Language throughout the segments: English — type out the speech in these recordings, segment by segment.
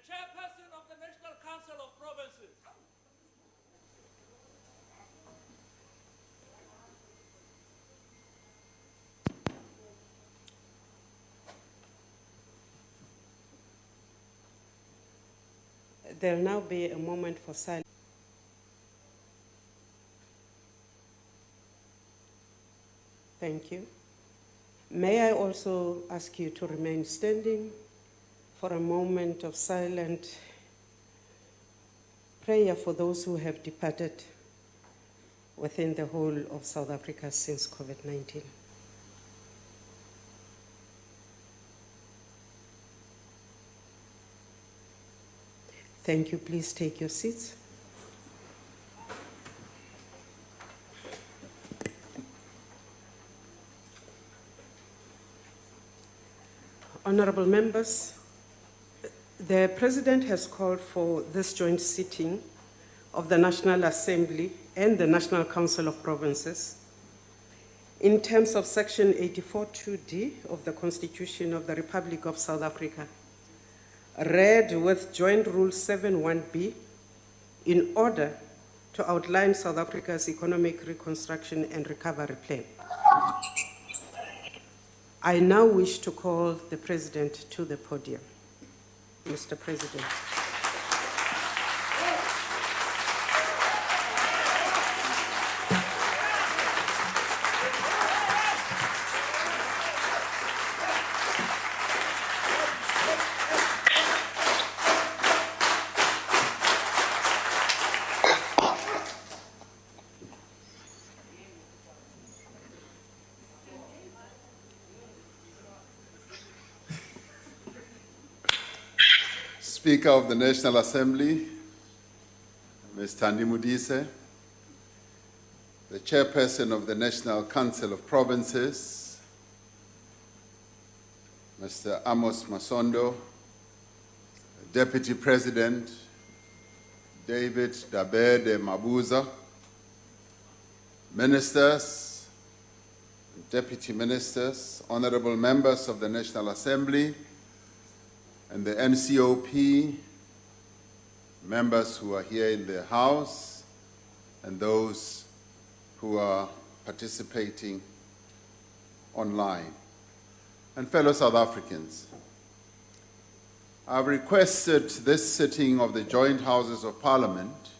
Chairperson of the National Council of Provinces. There will now be a moment for silence. Thank you. May I also ask you to remain standing for a moment of silent prayer for those who have departed within the whole of South Africa since COVID-19. Thank you. Please take your seats. Honorable members, the President has called for this joint sitting of the National Assembly and the National Council of Provinces in terms of Section 84(2)(d) of the Constitution of the Republic of South Africa, read with Joint Rule 7(1)(b) in order to outline South Africa's economic reconstruction and recovery plan. I now wish to call the President to the podium. Mr. President. Speaker of the National Assembly, Ms. Thandi Modise, the Chairperson of the National Council of Provinces, Mr. Amos Masondo, Deputy President David Dabede Mabuza, Ministers, Deputy Ministers, Honorable Members of the National Assembly, and the NCOP, members who are here in the House, and those who are participating online, and fellow South Africans. I've requested this sitting of the Joint Houses of Parliament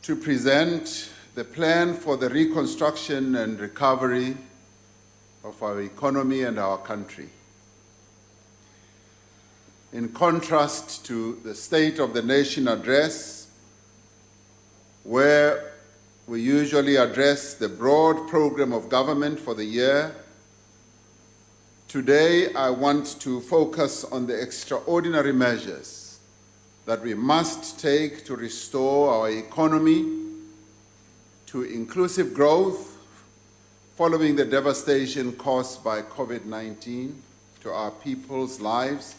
to present the plan for the reconstruction and recovery of our economy and our country. In contrast to the State of the Nation address, where we usually address the broad program of government for the year, today I want to focus on the extraordinary measures that we must take to restore our economy to inclusive growth following the devastation caused by COVID-19 to our people's lives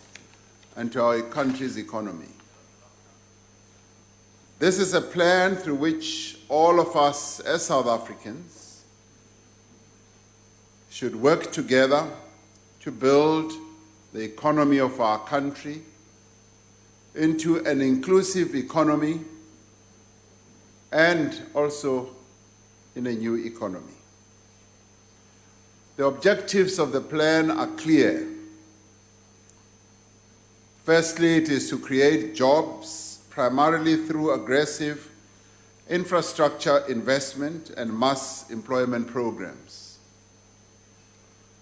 and to our country's economy. This is a plan through which all of us as South Africans should work together to build the economy of our country into an inclusive economy and also in a new economy. The objectives of the plan are clear. Firstly, it is to create jobs primarily through aggressive infrastructure investment and mass employment programs.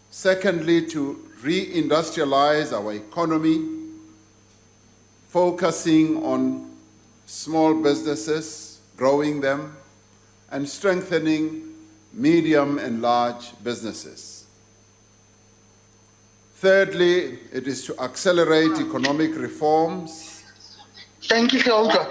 Secondly, to re-industrialize our economy, focusing on small businesses, growing them, and strengthening medium and large businesses. Thirdly, it is to accelerate economic reforms. Thank you, Hilda.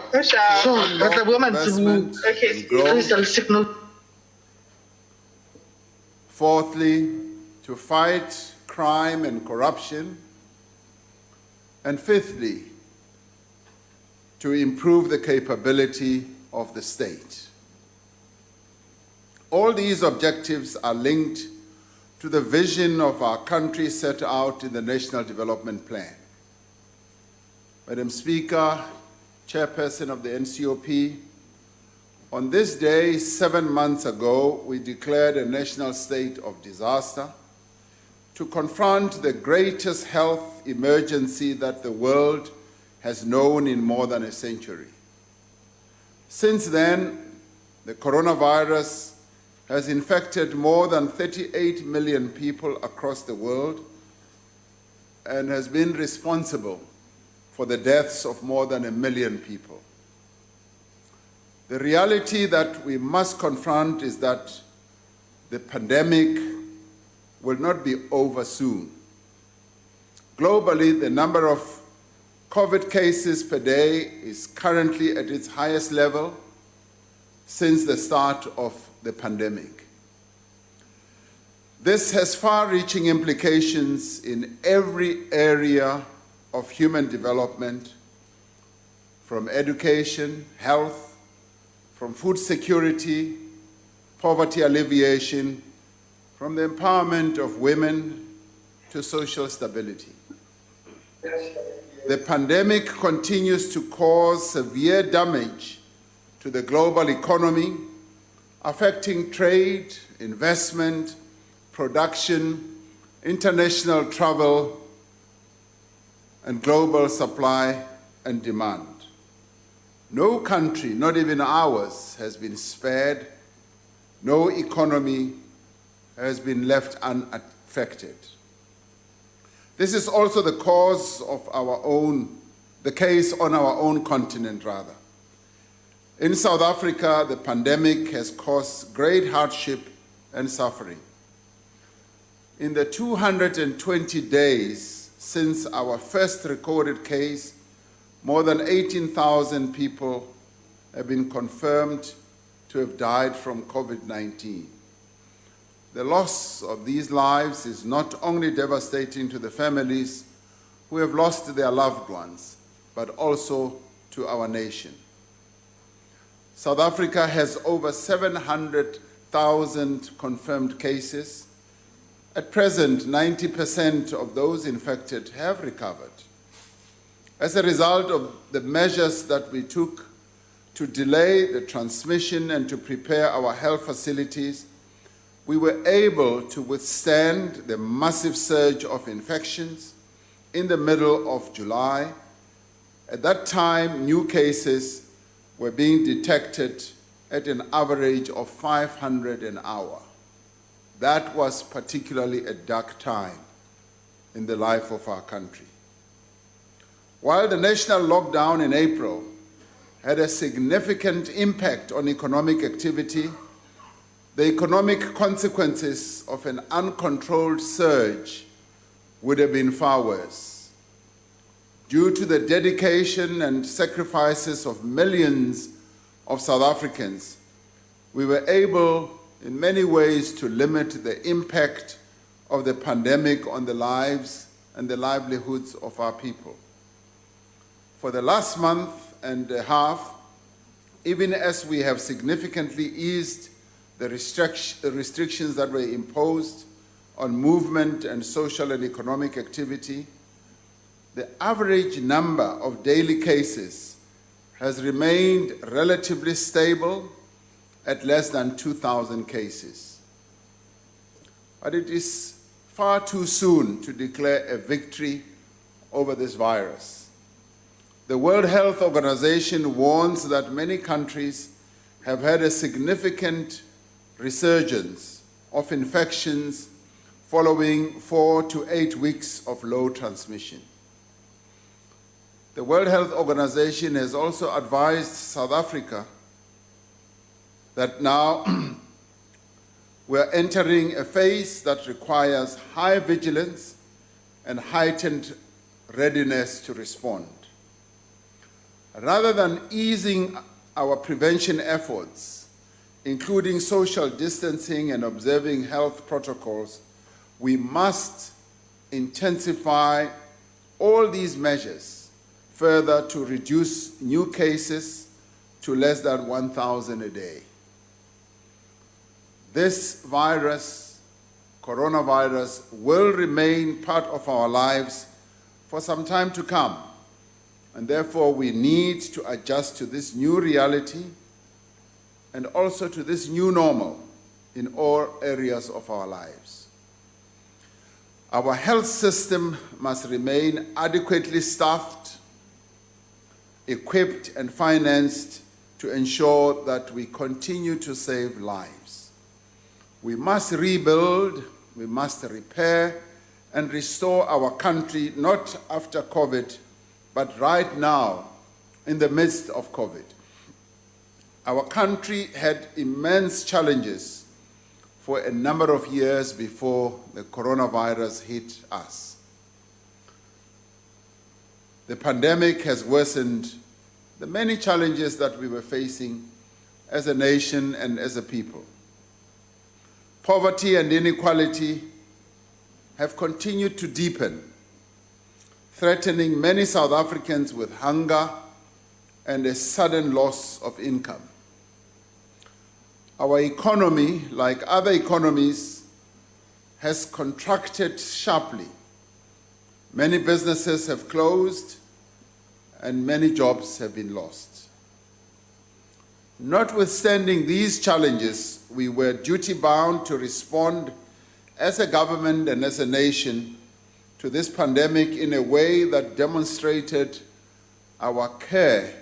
Fourthly, to fight crime and corruption. And fifthly, to improve the capability of the state. All these objectives are linked to the vision of our country set out in the National Development Plan. Madam Speaker, Chairperson of the NCOP, on this day, 7 months ago, we declared a national state of disaster to confront the greatest health emergency that the world has known in more than a century. Since then, the coronavirus has infected more than 38 million people across the world and has been responsible for the deaths of more than 1 million people. The reality that we must confront is that the pandemic will not be over soon. Globally, the number of COVID cases per day is currently at its highest level since the start of the pandemic. This has far-reaching implications in every area of human development, from education, health, from food security, poverty alleviation, from the empowerment of women to social stability. The pandemic continues to cause severe damage to the global economy, affecting trade, investment, production, international travel, and global supply and demand. No country, not even ours, has been spared. No economy has been left unaffected. This is also the case on our own continent, rather. In South Africa, the pandemic has caused great hardship and suffering. In the 220 days since our first recorded case, more than 18,000 people have been confirmed to have died from COVID-19. The loss of these lives is not only devastating to the families who have lost their loved ones, but also to our nation. South Africa has over 700,000 confirmed cases. At present, 90% of those infected have recovered. As a result of the measures that we took to delay the transmission and to prepare our health facilities, we were able to withstand the massive surge of infections in the middle of July. At that time, new cases were being detected at an average of 500 an hour. That was particularly a dark time in the life of our country. While the national lockdown in April had a significant impact on economic activity, the economic consequences of an uncontrolled surge would have been far worse. Due to the dedication and sacrifices of millions of South Africans, we were able in many ways to limit the impact of the pandemic on the lives and the livelihoods of our people. For the last month and a half, even as we have significantly eased the restrictions that were imposed on movement and social and economic activity, the average number of daily cases has remained relatively stable at less than 2,000 cases. But it is far too soon to declare a victory over this virus. The World Health Organization warns that many countries have had a significant resurgence of infections following 4 to 8 weeks of low transmission. The World Health Organization has also advised South Africa that now we're entering a phase that requires high vigilance and heightened readiness to respond. Rather than easing our prevention efforts, including social distancing and observing health protocols, we must intensify all these measures further to reduce new cases to less than 1,000 a day. This virus, coronavirus, will remain part of our lives for some time to come, And therefore, we need to adjust to this new reality and also to this new normal in all areas of our lives. Our health system must remain adequately staffed, equipped, and financed to ensure that we continue to save lives. We must rebuild, we must repair, and restore our country, not after COVID, but right now, in the midst of COVID. Our country had immense challenges for a number of years before the coronavirus hit us. The pandemic has worsened the many challenges that we were facing as a nation and as a people. Poverty and inequality have continued to deepen, threatening many South Africans with hunger and a sudden loss of income. Our economy, like other economies, has contracted sharply. Many businesses have closed and many jobs have been lost. Notwithstanding these challenges, we were duty-bound to respond as a government and as a nation to this pandemic in a way that demonstrated our care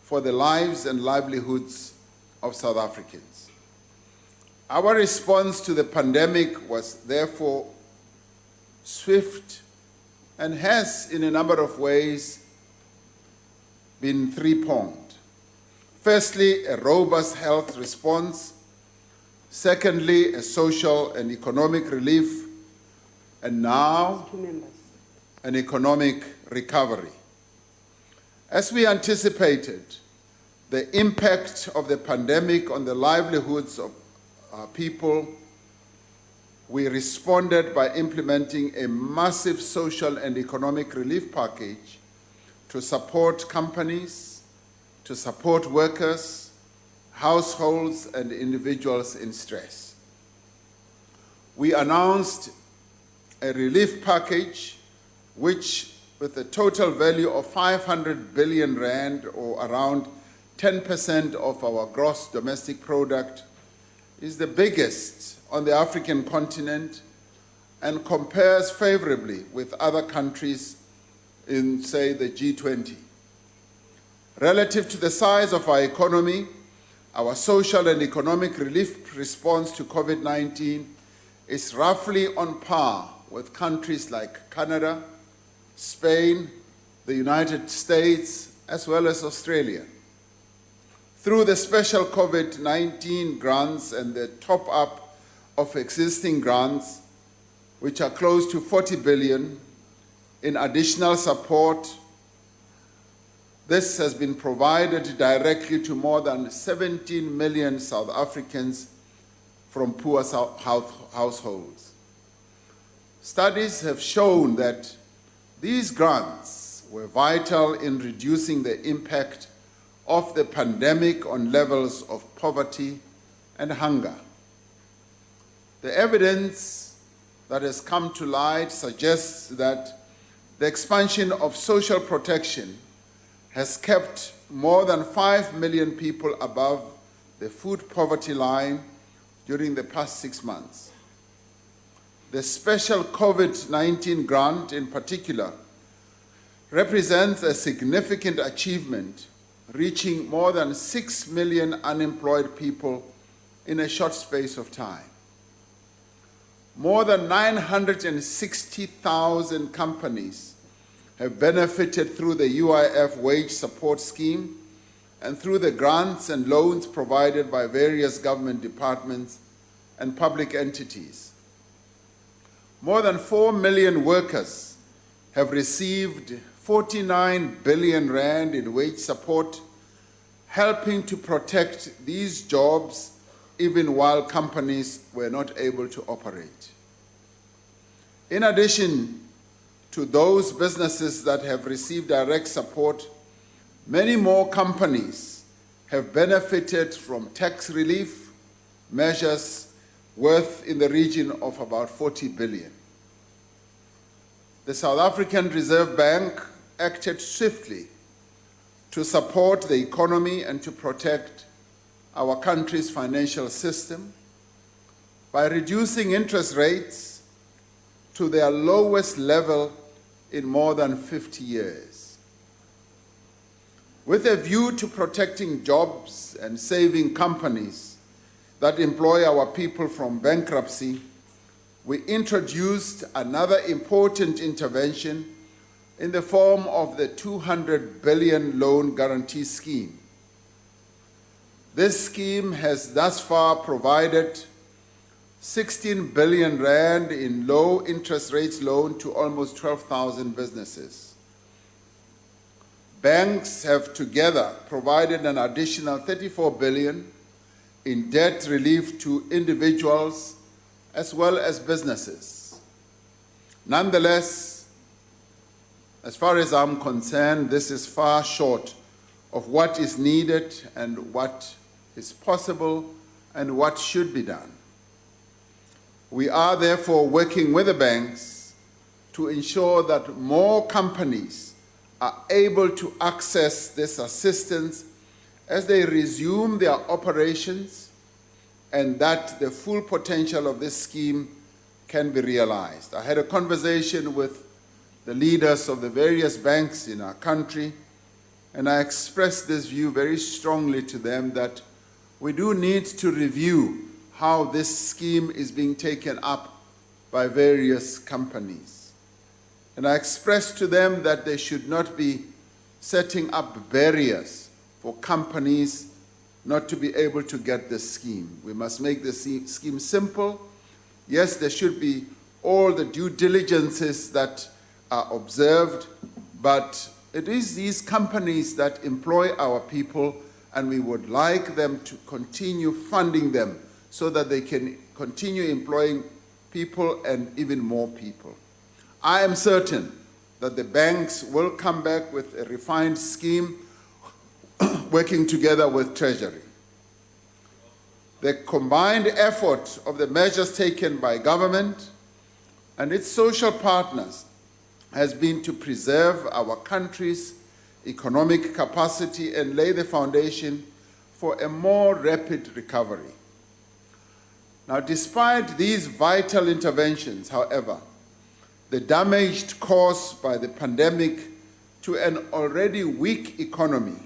for the lives and livelihoods of South Africans. Our response to the pandemic was therefore swift and has, in a number of ways, been three-pronged. Firstly, a robust health response. Secondly, a social and economic relief. And now, an economic recovery. As we anticipated, the impact of the pandemic on the livelihoods of our people, we responded by implementing a massive social and economic relief package to support companies, to support workers, households, and individuals in stress. We announced a relief package which, with a total value of 500 billion rand, or around 10% of our gross domestic product, is the biggest on the African continent and compares favorably with other countries in, say, the G20. Relative to the size of our economy, our social and economic relief response to COVID-19 is roughly on par with countries like Canada, Spain, the United States, as well as Australia. Through the special COVID-19 grants and the top-up of existing grants, which are close to 40 billion in additional support, this has been provided directly to more than 17 million South Africans from poor households. Studies have shown that these grants were vital in reducing the impact of the pandemic on levels of poverty and hunger. The evidence that has come to light suggests that the expansion of social protection has kept more than 5 million people above the food poverty line during the past 6 months. The special COVID-19 grant in particular represents a significant achievement, reaching more than 6 million unemployed people in a short space of time. More than 960,000 companies have benefited through the UIF wage support scheme and through the grants and loans provided by various government departments and public entities. More than 4 million workers have received 49 billion rand in wage support, helping to protect these jobs even while companies were not able to operate. In addition to those businesses that have received direct support, many more companies have benefited from tax relief measures worth in the region of about 40 billion. The South African Reserve Bank acted swiftly to support the economy and to protect our country's financial system by reducing interest rates to their lowest level in more than 50 years. With a view to protecting jobs and saving companies that employ our people from bankruptcy, we introduced another important intervention in the form of the 200 billion loan guarantee scheme. This scheme has thus far provided 16 billion rand in low interest rates loan to almost 12,000 businesses. Banks have together provided an additional 34 billion in debt relief to individuals as well as businesses. Nonetheless, as far as I'm concerned, this is far short of what is needed and what is possible and what should be done. We are therefore working with the banks to ensure that more companies are able to access this assistance as they resume their operations, and that the full potential of this scheme can be realized. I had a conversation with the leaders of the various banks in our country, and I expressed this view very strongly to them that we do need to review how this scheme is being taken up by various companies. And I expressed to them that they should not be setting up barriers for companies not to be able to get this scheme. We must make the scheme simple. Yes, there should be all the due diligences that are observed, but it is these companies that employ our people, and we would like them to continue funding them so that they can continue employing people and even more people. I am certain that the banks will come back with a refined scheme working together with Treasury. The combined effort of the measures taken by government and its social partners has been to preserve our country's economic capacity and lay the foundation for a more rapid recovery. Now, despite these vital interventions, however, the damage caused by the pandemic to an already weak economy,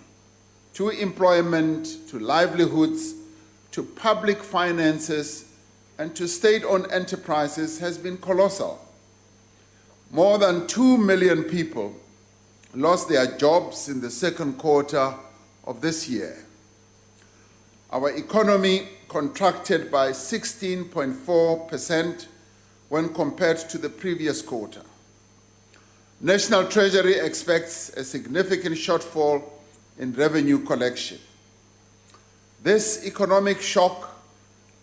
to employment, to livelihoods, to public finances, and to state-owned enterprises has been colossal. More than 2 million people lost their jobs in the second quarter of this year. Our economy contracted by 16.4% when compared to the previous quarter. National Treasury expects a significant shortfall in revenue collection. This economic shock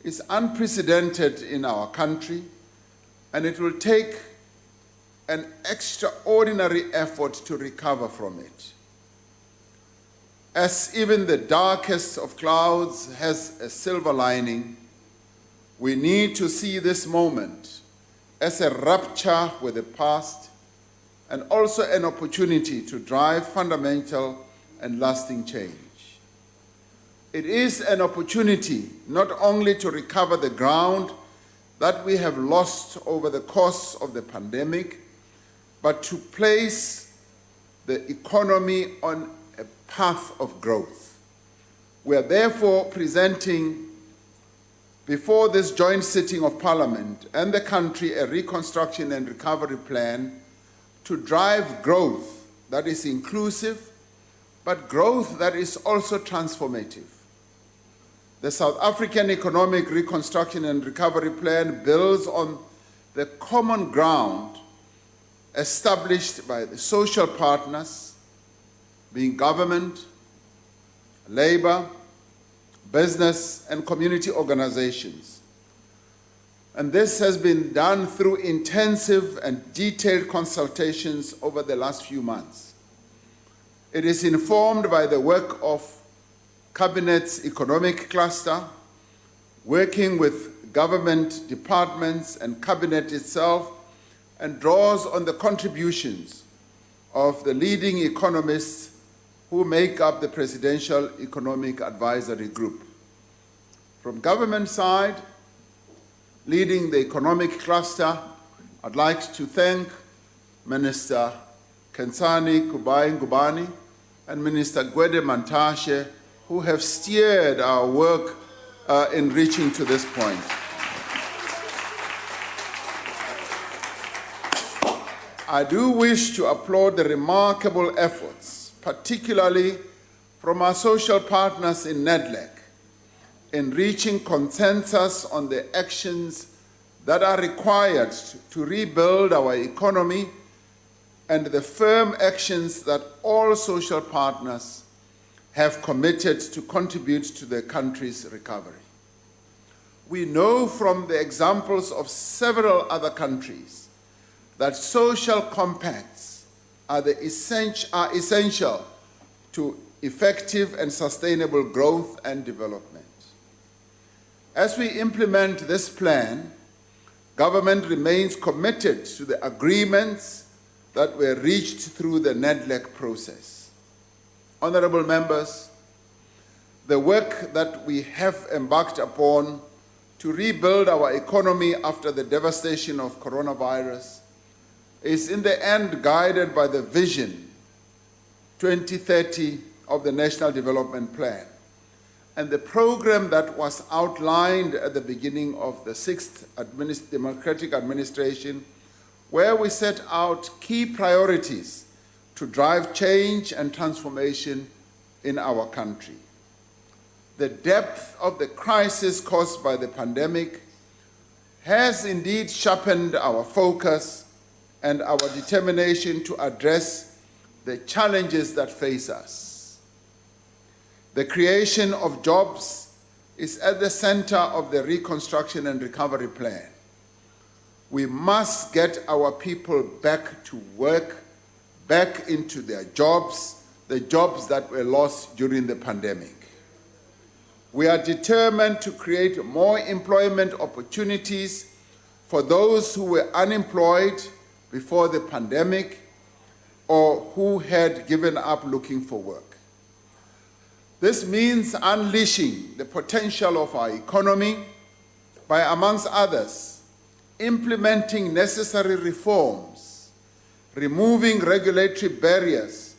is unprecedented in our country, and it will take an extraordinary effort to recover from it. As even the darkest of clouds has a silver lining, we need to see this moment as a rupture with the past and also an opportunity to drive fundamental and lasting change. It is an opportunity not only to recover the ground that we have lost over the course of the pandemic, but to place the economy on a path of growth. We are therefore presenting before this joint sitting of Parliament and the country a reconstruction and recovery plan to drive growth that is inclusive, but growth that is also transformative. The South African Economic Reconstruction and Recovery Plan builds on the common ground established by the social partners, being government, labor, business, and community organizations. And this has been done through intensive and detailed consultations over the last few months. It is informed by the work of Cabinet's economic cluster, working with government departments and Cabinet itself, and draws on the contributions of the leading economists who make up the Presidential Economic Advisory Group. From government side, leading the economic cluster, I'd like to thank Minister Kensani Kubai Ngubane and Minister Gwede Mantashe, who have steered our work in reaching to this point. I do wish to applaud the remarkable efforts, particularly from our social partners in NEDLEC, in reaching consensus on the actions that are required to rebuild our economy and the firm actions that all social partners have committed to contribute to the country's recovery. We know from the examples of several other countries that social compacts are essential to effective and sustainable growth and development. As we implement this plan, government remains committed to the agreements that were reached through the NEDLEC process. Honorable members, the work that we have embarked upon to rebuild our economy after the devastation of coronavirus is in the end guided by the Vision 2030 of the National Development Plan and the program that was outlined at the beginning of the 6th Democratic Administration, where we set out key priorities to drive change and transformation in our country. The depth of the crisis caused by the pandemic has indeed sharpened our focus and our determination to address the challenges that face us. The creation of jobs is at the center of the Reconstruction and Recovery Plan. We must get our people back to work, back into their jobs, the jobs that were lost during the pandemic. We are determined to create more employment opportunities for those who were unemployed before the pandemic or who had given up looking for work. This means unleashing the potential of our economy by, amongst others, implementing necessary reforms, removing regulatory barriers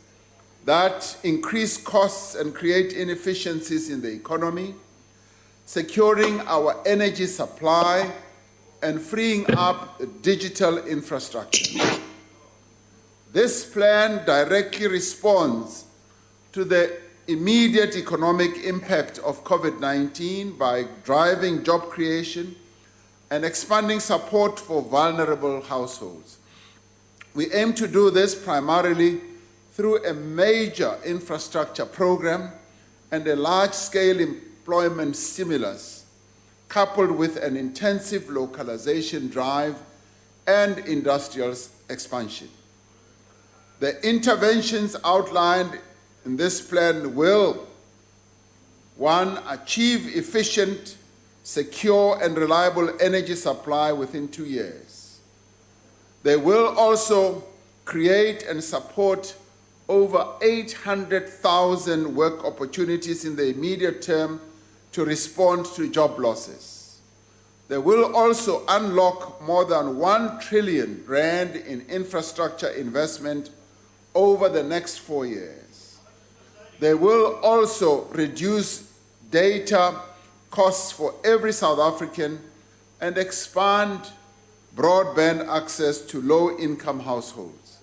that increase costs and create inefficiencies in the economy, securing our energy supply, and freeing up digital infrastructure. This plan directly responds to the immediate economic impact of COVID-19 by driving job creation and expanding support for vulnerable households. We aim to do this primarily through a major infrastructure program and a large-scale employment stimulus, coupled with an intensive localization drive and industrial expansion. The interventions outlined in this plan will, 1, achieve efficient, secure, and reliable energy supply within 2 years. They will also create and support over 800,000 work opportunities in the immediate term to respond to job losses. They will also unlock more than 1 trillion rand in infrastructure investment over the next 4 years. They will also reduce data costs for every South African and expand broadband access to low-income households.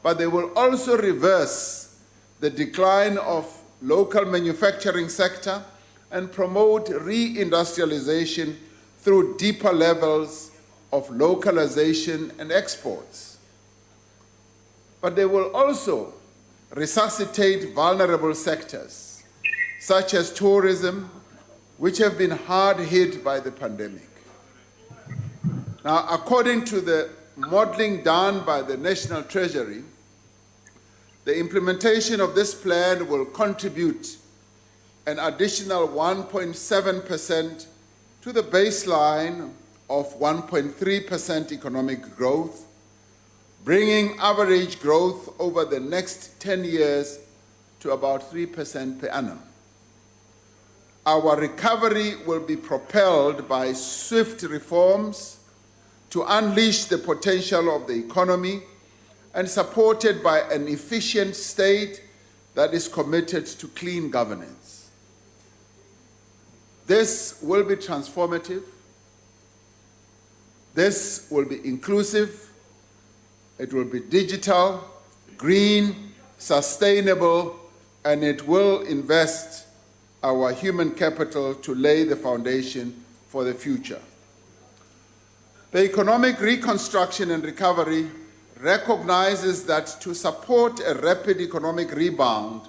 But they will also reverse the decline of local manufacturing sector and promote reindustrialization through deeper levels of localization and exports. But they will also resuscitate vulnerable sectors, such as tourism, which have been hard hit by the pandemic. Now, according to the modeling done by the National Treasury, the implementation of this plan will contribute an additional 1.7% to the baseline of 1.3% economic growth, bringing average growth over the next 10 years to about 3% per annum. Our recovery will be propelled by swift reforms to unleash the potential of the economy and supported by an efficient state that is committed to clean governance. This will be transformative. This will be inclusive. It will be digital, green, sustainable, and it will invest our human capital to lay the foundation for the future. The economic reconstruction and recovery recognizes that to support a rapid economic rebound,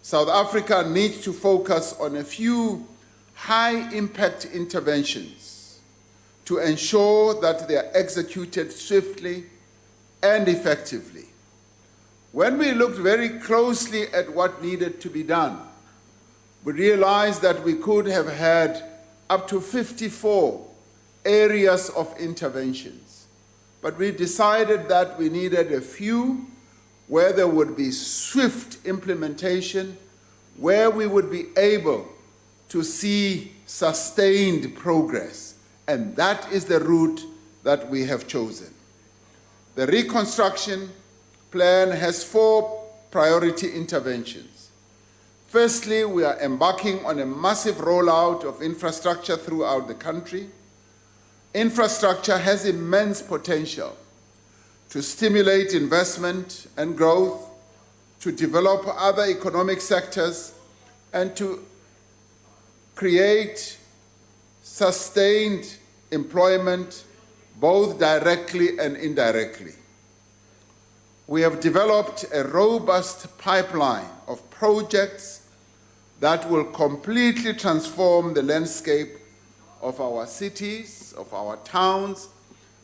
South Africa needs to focus on a few high-impact interventions to ensure that they are executed swiftly and effectively. When we looked very closely at what needed to be done, we realized that we could have had up to 54 areas of interventions. But we decided that we needed a few where there would be swift implementation, where we would be able to see sustained progress. And that is the route that we have chosen. The Reconstruction Plan has 4 priority interventions. Firstly, we are embarking on a massive rollout of infrastructure throughout the country. Infrastructure has immense potential to stimulate investment and growth, to develop other economic sectors, and to create sustained employment, both directly and indirectly. We have developed a robust pipeline of projects that will completely transform the landscape of our cities, of our towns,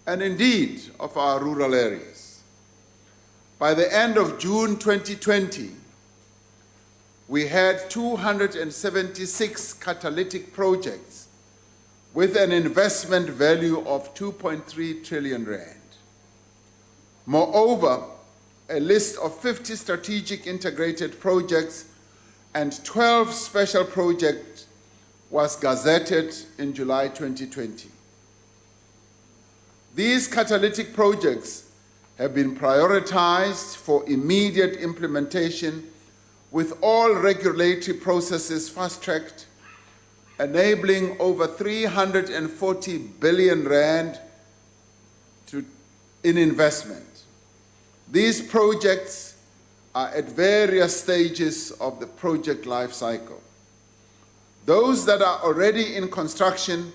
and indeed of our rural areas. By the end of June 2020, we had 276 catalytic projects with an investment value of 2.3 trillion rand. Moreover, a list of 50 strategic integrated projects and 12 special projects was gazetted in July 2020. These catalytic projects have been prioritized for immediate implementation with all regulatory processes fast-tracked, enabling over 340 billion rand in investment. These projects are at various stages of the project life cycle. Those that are already in construction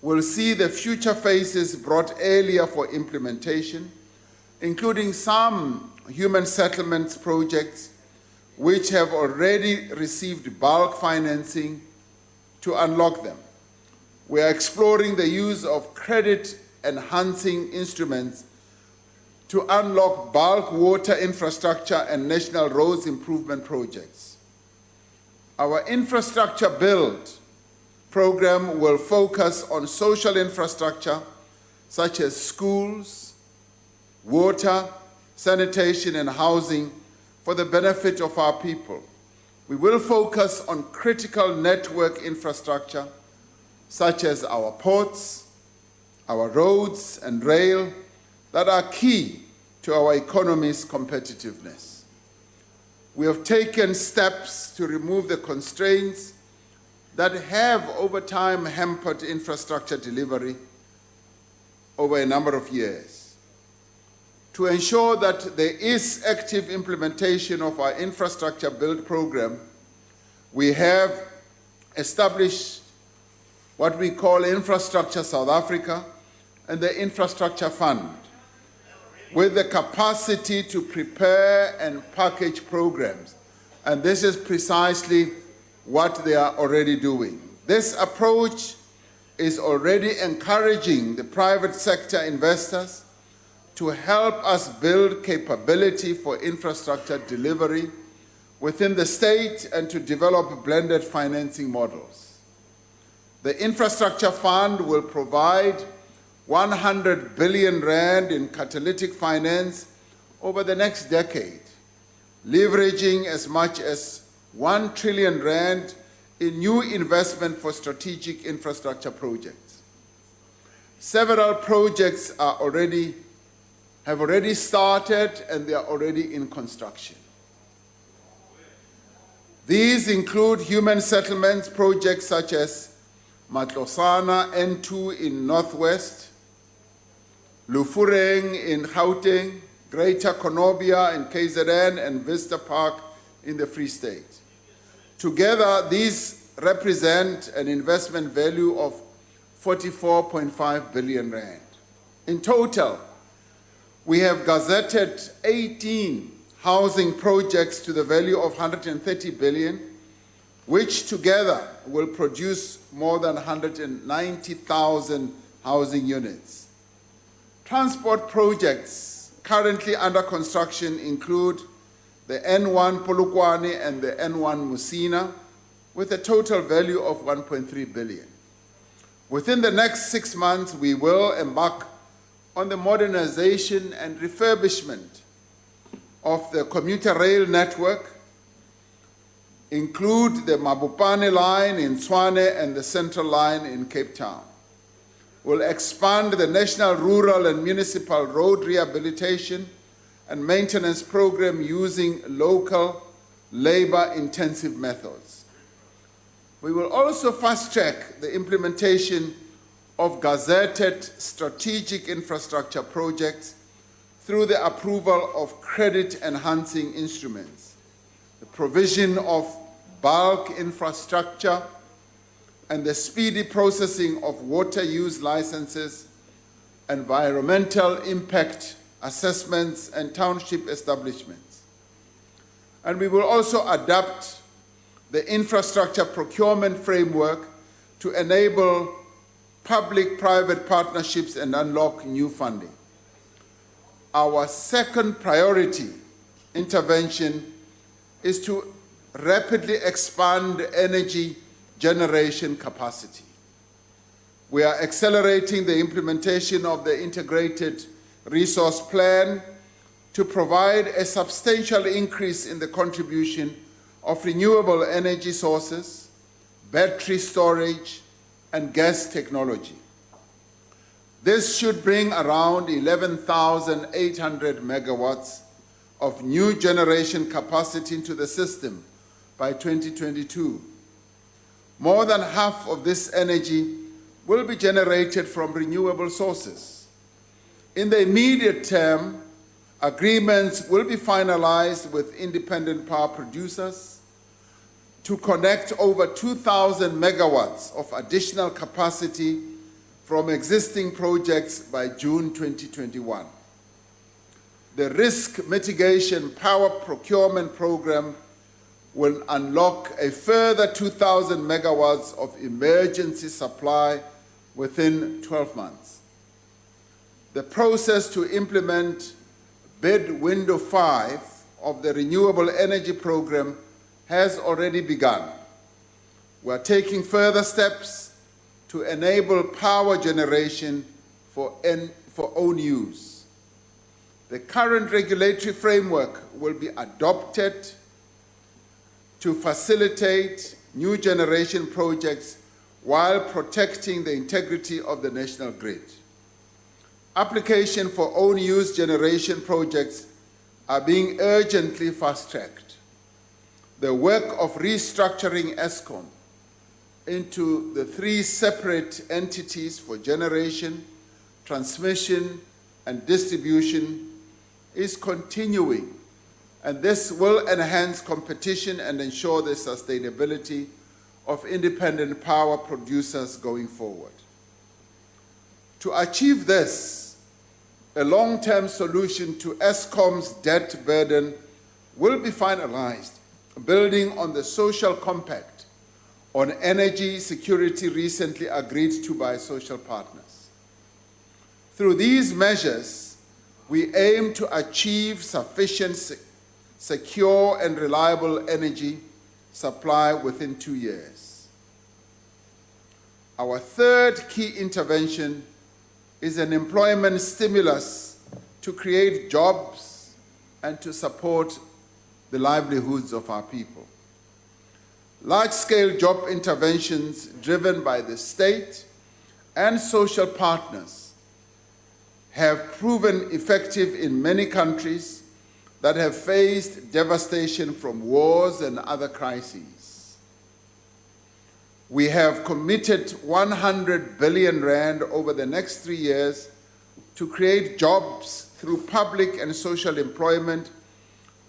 will see the future phases brought earlier for implementation, including some human settlements projects which have already received bulk financing to unlock them. We are exploring the use of credit-enhancing instruments to unlock bulk water infrastructure and national roads improvement projects. Our infrastructure build program will focus on social infrastructure such as schools, water, sanitation, and housing for the benefit of our people. We will focus on critical network infrastructure such as our ports, our roads and rail that are key to our economy's competitiveness. We have taken steps to remove the constraints that have over time hampered infrastructure delivery over a number of years. To ensure that there is active implementation of our infrastructure build program, we have established what we call Infrastructure South Africa and the Infrastructure Fund, with the capacity to prepare and package programs. And this is precisely what they are already doing. This approach is already encouraging the private sector investors to help us build capability for infrastructure delivery within the state and to develop blended financing models. The Infrastructure Fund will provide 100 billion rand in catalytic finance over the next decade, leveraging as much as 1 trillion rand in new investment for strategic infrastructure projects. Several projects have already started and they are already in construction. These include human settlements projects such as Matlosana N2 in Northwest, Lufureng in Gauteng, Greater Konobia in KZN, and Vista Park in the Free State. Together, these represent an investment value of 44.5 billion rand. In total, we have gazetted 18 housing projects to the value of 130 billion, which together will produce more than 190,000 housing units. Transport projects currently under construction include the N1 Polokwane and the N1 Musina, with a total value of 1.3 billion. Within the next 6 months, we will embark on the modernization and refurbishment of the commuter rail network, include the Mabopane line in Tshwane and the Central line in Cape Town. We'll expand the National Rural and Municipal Road Rehabilitation and Maintenance Program using local, labor-intensive methods. We will also fast-track the implementation of gazetted strategic infrastructure projects through the approval of credit-enhancing instruments, the provision of bulk infrastructure, and the speedy processing of water use licenses, environmental impact assessments, and township establishments. And we will also adapt the infrastructure procurement framework to enable public-private partnerships and unlock new funding. Our second priority intervention is to rapidly expand energy generation capacity. We are accelerating the implementation of the Integrated Resource Plan to provide a substantial increase in the contribution of renewable energy sources, battery storage, and gas technology. This should bring around 11,800 megawatts of new generation capacity into the system by 2022. More than half of this energy will be generated from renewable sources. In the immediate term, agreements will be finalized with independent power producers to connect over 2,000 megawatts of additional capacity from existing projects by June 2021. The risk mitigation power procurement program will unlock a further 2,000 megawatts of emergency supply within 12 months. The process to implement bid window 5 of the renewable energy program has already begun. We are taking further steps to enable power generation for own use. The current regulatory framework will be adopted to facilitate new generation projects while protecting the integrity of the national grid. Application for own use generation projects are being urgently fast-tracked. The work of restructuring Eskom into the 3 separate entities for generation, transmission, and distribution is continuing, and this will enhance competition and ensure the sustainability of independent power producers going forward. To achieve this, a long-term solution to Eskom's debt burden will be finalized, building on the social compact on energy security recently agreed to by social partners. Through these measures, we aim to achieve sufficient, secure, and reliable energy supply within 2 years. Our third key intervention is an employment stimulus to create jobs and to support the livelihoods of our people. Large-scale job interventions driven by the state and social partners have proven effective in many countries that have faced devastation from wars and other crises. We have committed 100 billion rand over the next 3 years to create jobs through public and social employment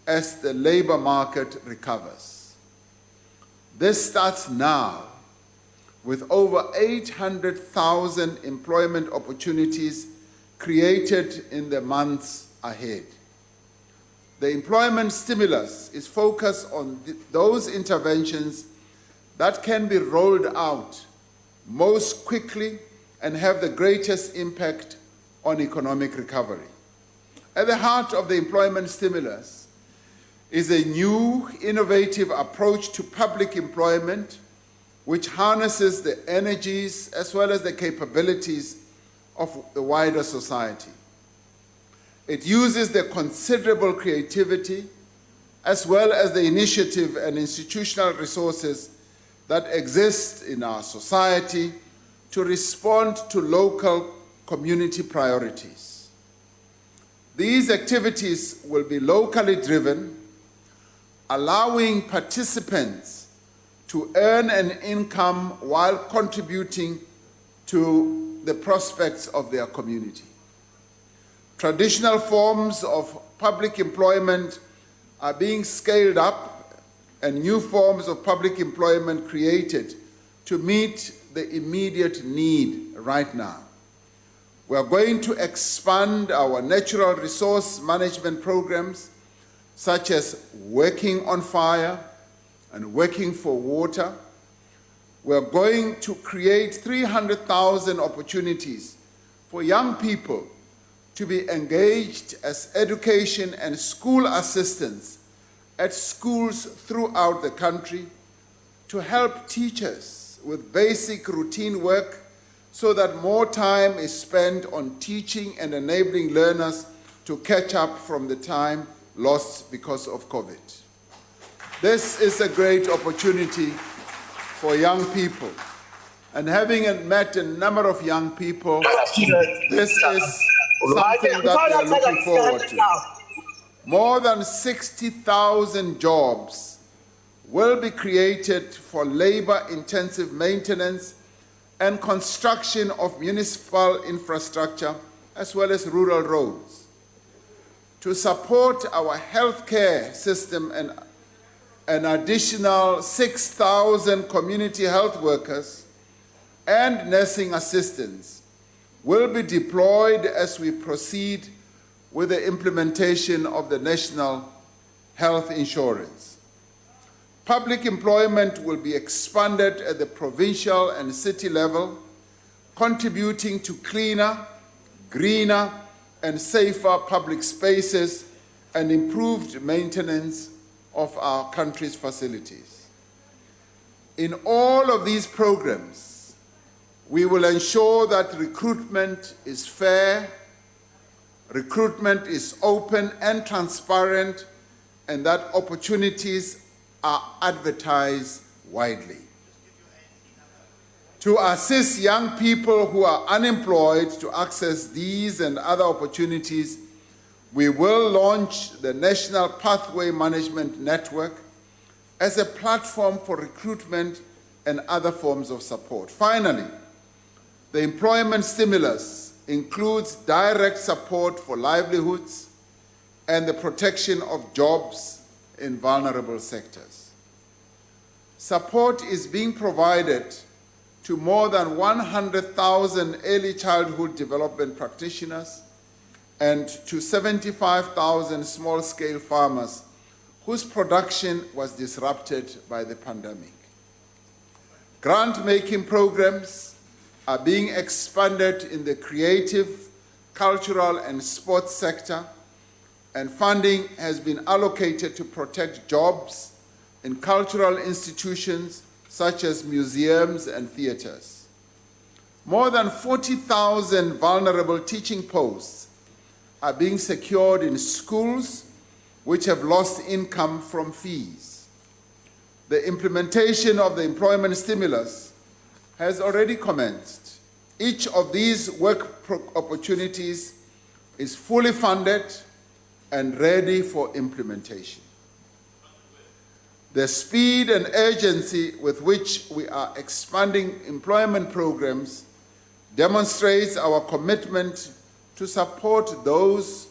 as the labor market recovers. This starts now with over 800,000 employment opportunities created in the months ahead. The employment stimulus is focused on those interventions that can be rolled out most quickly and have the greatest impact on economic recovery. At the heart of the employment stimulus is a new, innovative approach to public employment which harnesses the energies as well as the capabilities of the wider society. It uses the considerable creativity as well as the initiative and institutional resources that exist in our society to respond to local community priorities. These activities will be locally driven, allowing participants to earn an income while contributing to the prospects of their community. Traditional forms of public employment are being scaled up and new forms of public employment created to meet the immediate need right now. We are going to expand our natural resource management programs such as Working on Fire and Working for Water. We are going to create 300,000 opportunities for young people to be engaged as education and school assistants at schools throughout the country, to help teachers with basic routine work so that more time is spent on teaching and enabling learners to catch up from the time lost because of COVID. This is a great opportunity for young people. And having met a number of young people, this is something that they are looking forward to. More than 60,000 jobs will be created for labor-intensive maintenance and construction of municipal infrastructure, as well as rural roads. To support our healthcare system, an additional 6,000 community health workers and nursing assistants will be deployed as we proceed with the implementation of the National Health Insurance. Public employment will be expanded at the provincial and city level, contributing to cleaner, greener, and safer public spaces and improved maintenance of our country's facilities. In all of these programs, we will ensure that recruitment is fair, recruitment is open and transparent, and that opportunities are advertised widely. To assist young people who are unemployed to access these and other opportunities, we will launch the National Pathway Management Network as a platform for recruitment and other forms of support. Finally, the employment stimulus includes direct support for livelihoods and the protection of jobs in vulnerable sectors. Support is being provided to more than 100,000 early childhood development practitioners and to 75,000 small-scale farmers whose production was disrupted by the pandemic. Grant-making programs are being expanded in the creative, cultural, and sports sector, and funding has been allocated to protect jobs in cultural institutions such as museums and theaters. More than 40,000 vulnerable teaching posts are being secured in schools which have lost income from fees. The implementation of the employment stimulus has already commenced. Each of these work opportunities is fully funded and ready for implementation. The speed and urgency with which we are expanding employment programs demonstrates our commitment to support those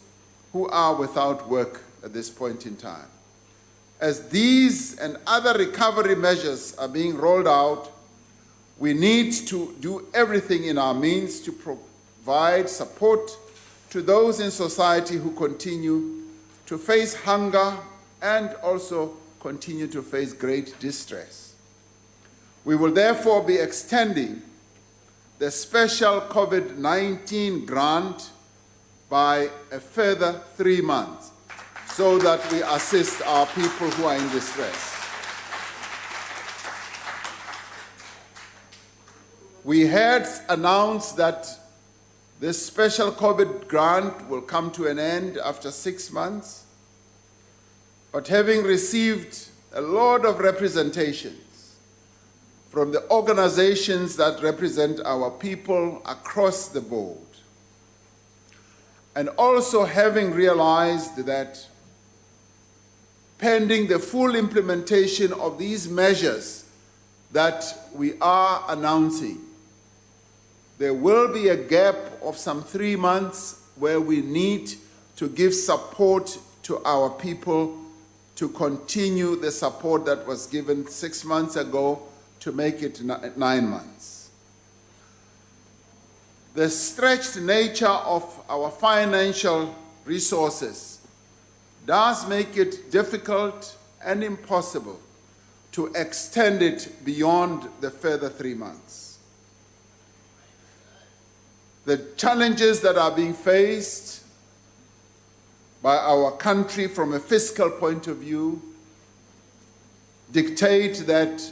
who are without work at this point in time. As these and other recovery measures are being rolled out, we need to do everything in our means to provide support to those in society who continue to face hunger and also continue to face great distress. We will therefore be extending the special COVID-19 grant by a further 3 months so that we assist our people who are in distress. We had announced that this special COVID grant will come to an end after 6 months, but having received a lot of representations from the organizations that represent our people across the board, and also having realized that pending the full implementation of these measures that we are announcing, there will be a gap of some 3 months where we need to give support to our people to continue the support that was given 6 months ago to make it 9 months. The stretched nature of our financial resources does make it difficult and impossible to extend it beyond the further 3 months. The challenges that are being faced by our country from a fiscal point of view dictate that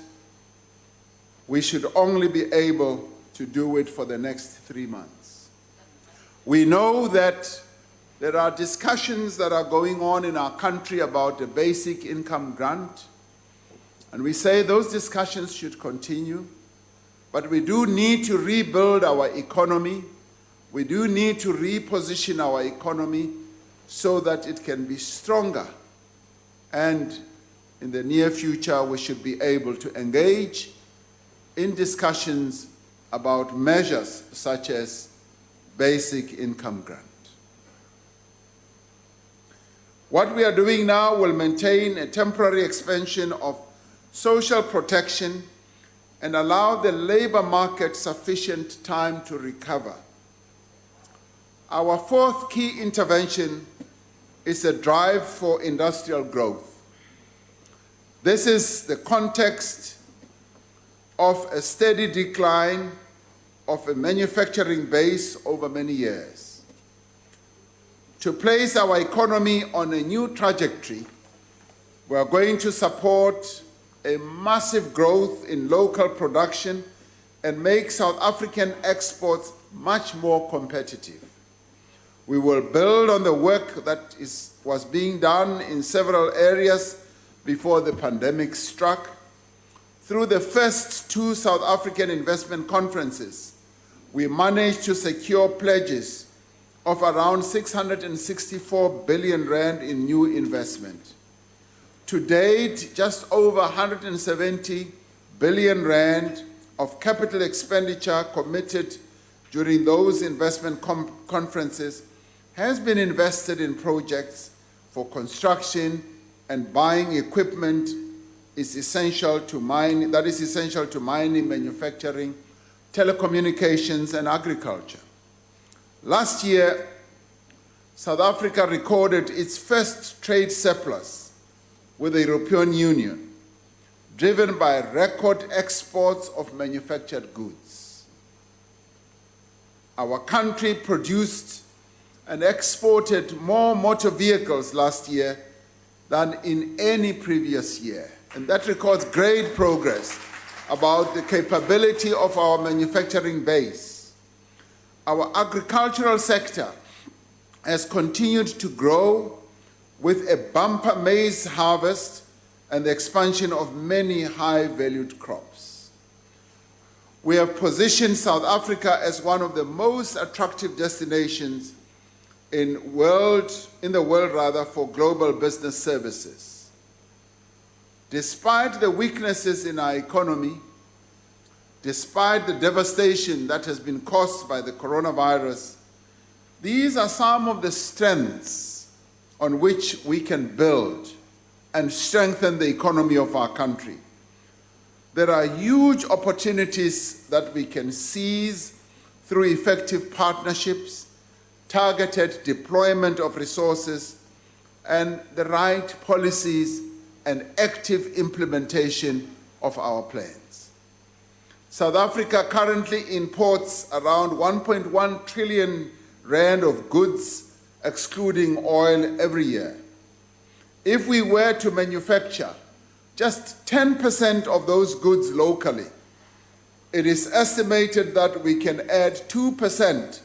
we should only be able to do it for the next 3 months. We know that there are discussions that are going on in our country about the basic income grant, and we say those discussions should continue, but we do need to rebuild our economy. We do need to reposition our economy so that it can be stronger. And in the near future, we should be able to engage in discussions about measures such as basic income grant. What we are doing now will maintain a temporary expansion of social protection and allow the labor market sufficient time to recover. Our fourth key intervention is a drive for industrial growth. This is the context of a steady decline of a manufacturing base over many years. To place our economy on a new trajectory, we are going to support a massive growth in local production and make South African exports much more competitive. We will build on the work that was being done in several areas before the pandemic struck. Through the first 2 South African investment conferences, we managed to secure pledges of around 664 billion rand in new investment. To date, just over 170 billion rand of capital expenditure committed during those investment conferences has been invested in projects for construction and buying equipment that is essential to mining, manufacturing, telecommunications, and agriculture. Last year, South Africa recorded its first trade surplus with the European Union, driven by record exports of manufactured goods. Our country produced and exported more motor vehicles last year than in any previous year. And that records great progress about the capability of our manufacturing base. Our agricultural sector has continued to grow with a bumper maize harvest and the expansion of many high-valued crops. We have positioned South Africa as one of the most attractive destinations in the world for global business services. Despite the weaknesses in our economy, despite the devastation that has been caused by the coronavirus, these are some of the strengths on which we can build and strengthen the economy of our country. There are huge opportunities that we can seize through effective partnerships, targeted deployment of resources, and the right policies and active implementation of our plans. South Africa currently imports around 1.1 trillion rand of goods, excluding oil, every year. If we were to manufacture just 10% of those goods locally, it is estimated that we can add 2 percentage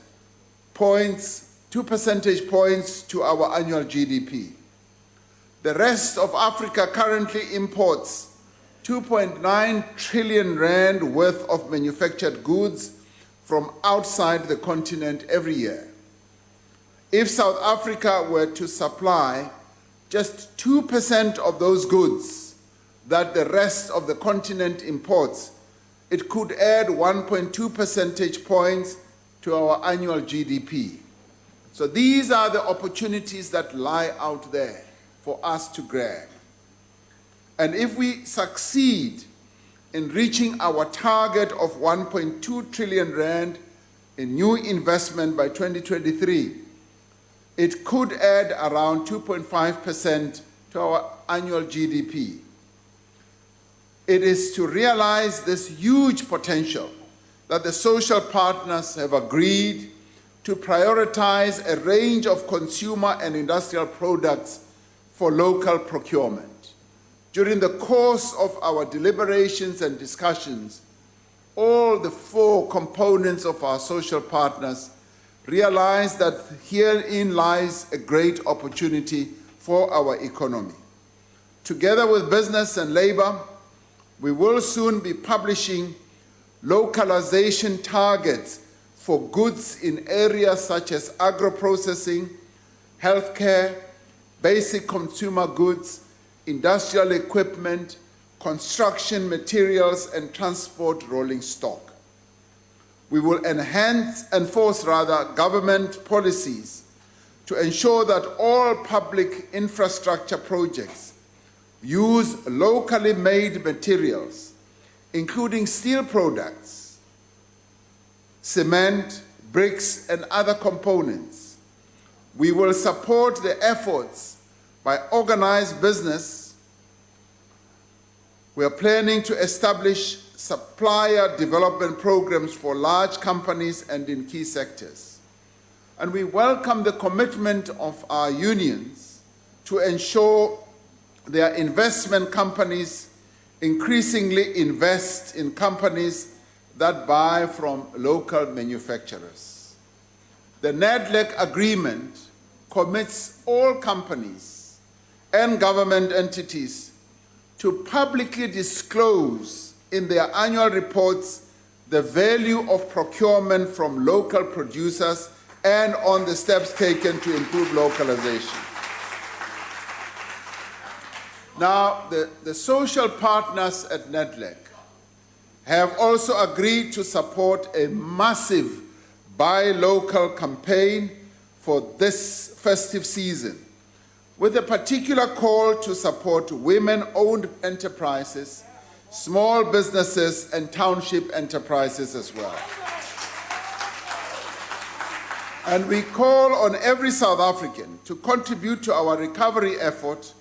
points to our annual GDP. The rest of Africa currently imports 2.9 trillion rand worth of manufactured goods from outside the continent every year. If South Africa were to supply just 2% of those goods that the rest of the continent imports, it could add 1.2 percentage points to our annual GDP. So these are the opportunities that lie out there for us to grab. And if we succeed in reaching our target of 1.2 trillion rand in new investment by 2023, it could add around 2.5% to our annual GDP. It is to realize this huge potential that the social partners have agreed to prioritize a range of consumer and industrial products for local procurement. During the course of our deliberations and discussions, all the 4 components of our social partners realized that herein lies a great opportunity for our economy. Together with business and labor, we will soon be publishing localization targets for goods in areas such as agro-processing, healthcare, basic consumer goods, industrial equipment, construction materials, and transport rolling stock. We will enforce government policies to ensure that all public infrastructure projects use locally made materials, including steel products, cement, bricks, and other components. We will support the efforts by organized business. We are planning to establish supplier development programs for large companies and in key sectors. And we welcome the commitment of our unions to ensure their investment companies increasingly invest in companies that buy from local manufacturers. The NADLEC agreement commits all companies and government entities to publicly disclose in their annual reports the value of procurement from local producers and on the steps taken to improve localization. Now, the social partners at NADLEC have also agreed to support a massive Buy Local campaign for this festive season, with a particular call to support women-owned enterprises, small businesses, and township enterprises as well. And we call on every South African to contribute to our recovery effort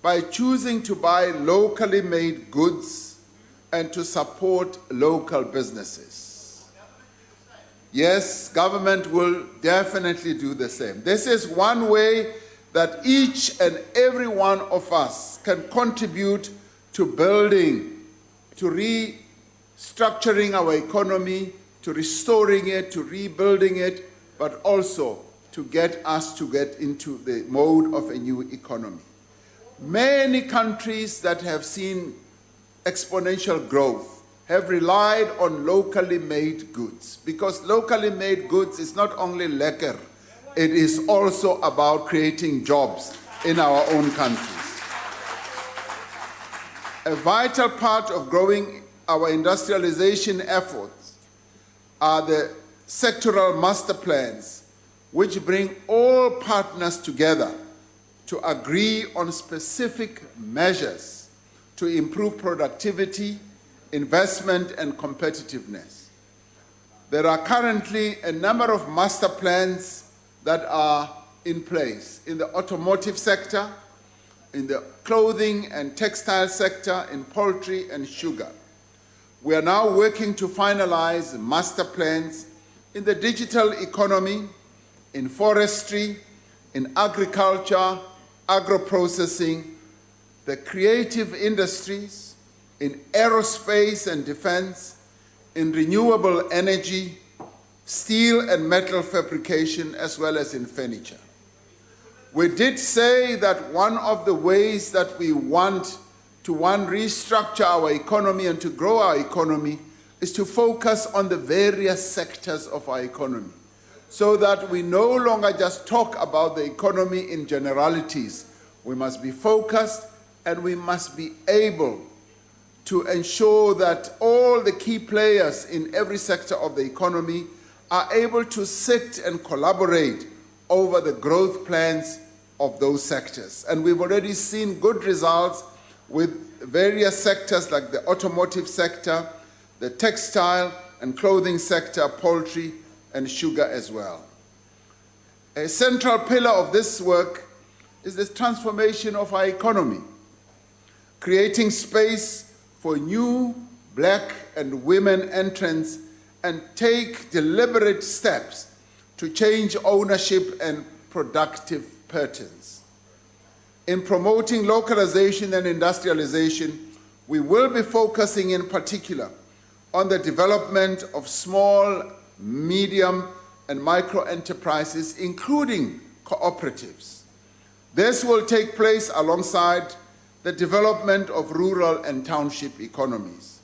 by choosing to buy locally made goods and to support local businesses. Yes, government will definitely do the same. This is one way that each and every one of us can contribute to building, to restructuring our economy, to restoring it, to rebuilding it, but also to get us to get into the mode of a new economy. Many countries that have seen exponential growth have relied on locally made goods, because locally made goods is not only lekker, it is also about creating jobs in our own countries. A vital part of growing our industrialization efforts are the sectoral master plans, which bring all partners together to agree on specific measures to improve productivity, investment, and competitiveness. There are currently a number of master plans that are in place in the automotive sector, in the clothing and textile sector, in poultry and sugar. We are now working to finalize master plans in the digital economy, in forestry, in agriculture, agro-processing, the creative industries, in aerospace and defense, in renewable energy, steel and metal fabrication, as well as in furniture. We did say that one of the ways that we want to, restructure our economy and to grow our economy is to focus on the various sectors of our economy, so that we no longer just talk about the economy in generalities. We must be focused, and we must be able to ensure that all the key players in every sector of the economy are able to sit and collaborate over the growth plans of those sectors. And we've already seen good results with various sectors like the automotive sector, the textile and clothing sector, poultry and sugar as well. A central pillar of this work is the transformation of our economy, creating space for new black and women entrants, and take deliberate steps to change ownership and productive patterns. In promoting localization and industrialization, we will be focusing in particular on the development of small, medium, and micro enterprises, including cooperatives. This will take place alongside the development of rural and township economies.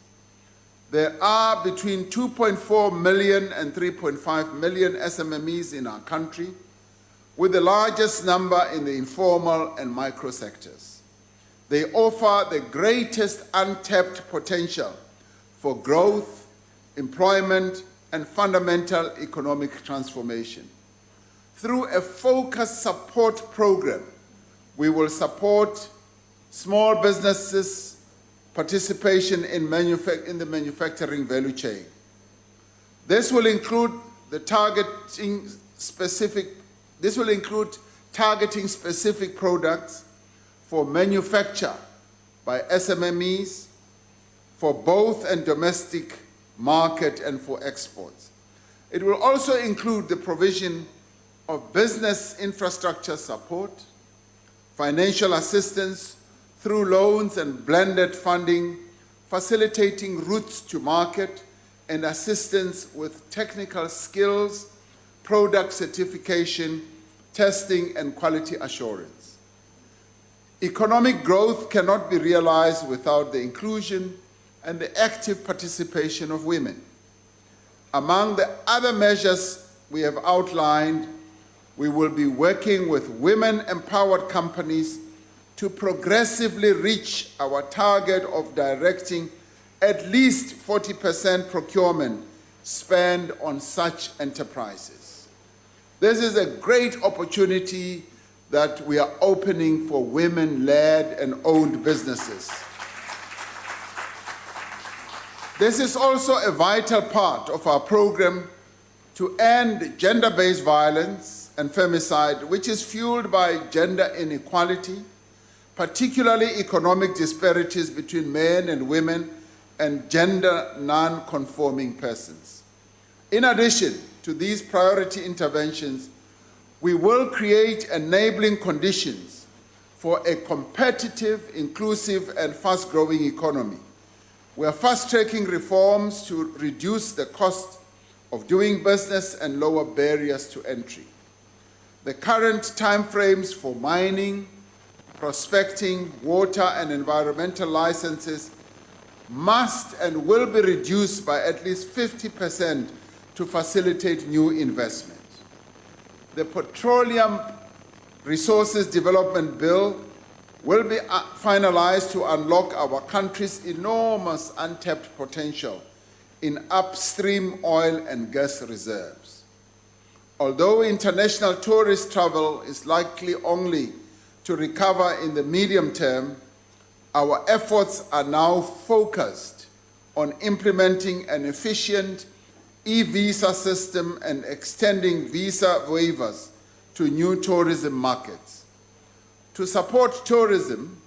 There are between 2.4 million and 3.5 million SMMEs in our country, with the largest number in the informal and micro sectors. They offer the greatest untapped potential for growth, employment, and fundamental economic transformation. Through a focused support program, we will support small businesses' participation in the manufacturing value chain. This will include targeting specific products for manufacture by SMMEs, for both and domestic market and for exports. It will also include the provision of business infrastructure support, financial assistance through loans and blended funding, facilitating routes to market, and assistance with technical skills, product certification, testing, and quality assurance. Economic growth cannot be realized without the inclusion and the active participation of women. Among the other measures we have outlined, we will be working with women-empowered companies to progressively reach our target of directing at least 40% procurement spend on such enterprises. This is a great opportunity that we are opening for women-led and owned businesses. This is also a vital part of our program to end gender-based violence and femicide, which is fueled by gender inequality, particularly economic disparities between men and women and gender non-conforming persons. In addition to these priority interventions, we will create enabling conditions for a competitive, inclusive, and fast-growing economy. We are fast-tracking reforms to reduce the cost of doing business and lower barriers to entry. The current timeframes for mining, prospecting, water and environmental licenses must and will be reduced by at least 50% to facilitate new investment. The Petroleum Resources Development Bill will be finalized to unlock our country's enormous untapped potential in upstream oil and gas reserves. Although international tourist travel is likely only to recover in the medium term, our efforts are now focused on implementing an efficient e-visa system and extending visa waivers to new tourism markets. To support tourism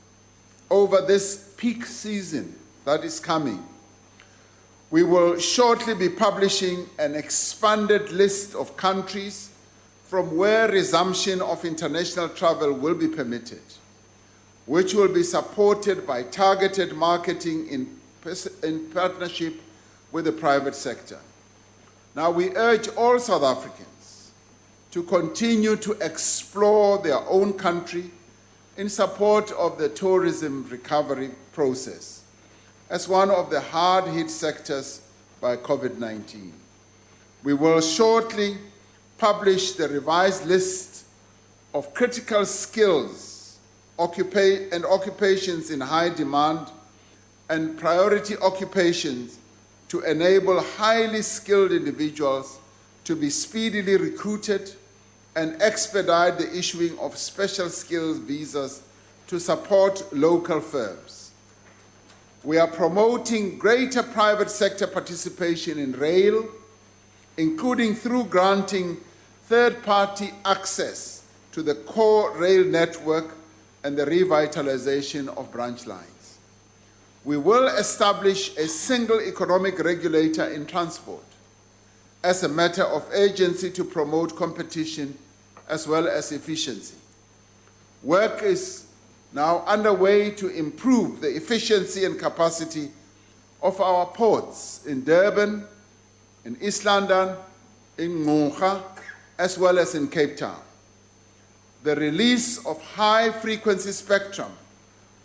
over this peak season that is coming, we will shortly be publishing an expanded list of countries from where resumption of international travel will be permitted, which will be supported by targeted marketing in partnership with the private sector. Now, we urge all South Africans to continue to explore their own country in support of the tourism recovery process as one of the hard-hit sectors by COVID-19. We will shortly publish the revised list of critical skills and occupations in high demand and priority occupations to enable highly skilled individuals to be speedily recruited and expedite the issuing of special skills visas to support local firms. We are promoting greater private sector participation in rail, including through granting third-party access to the core rail network and the revitalization of branch lines. We will establish a single economic regulator in transport as a matter of urgency to promote competition as well as efficiency. Work is now underway to improve the efficiency and capacity of our ports in Durban, in East London, in Ngqura, as well as in Cape Town. The release of high-frequency spectrum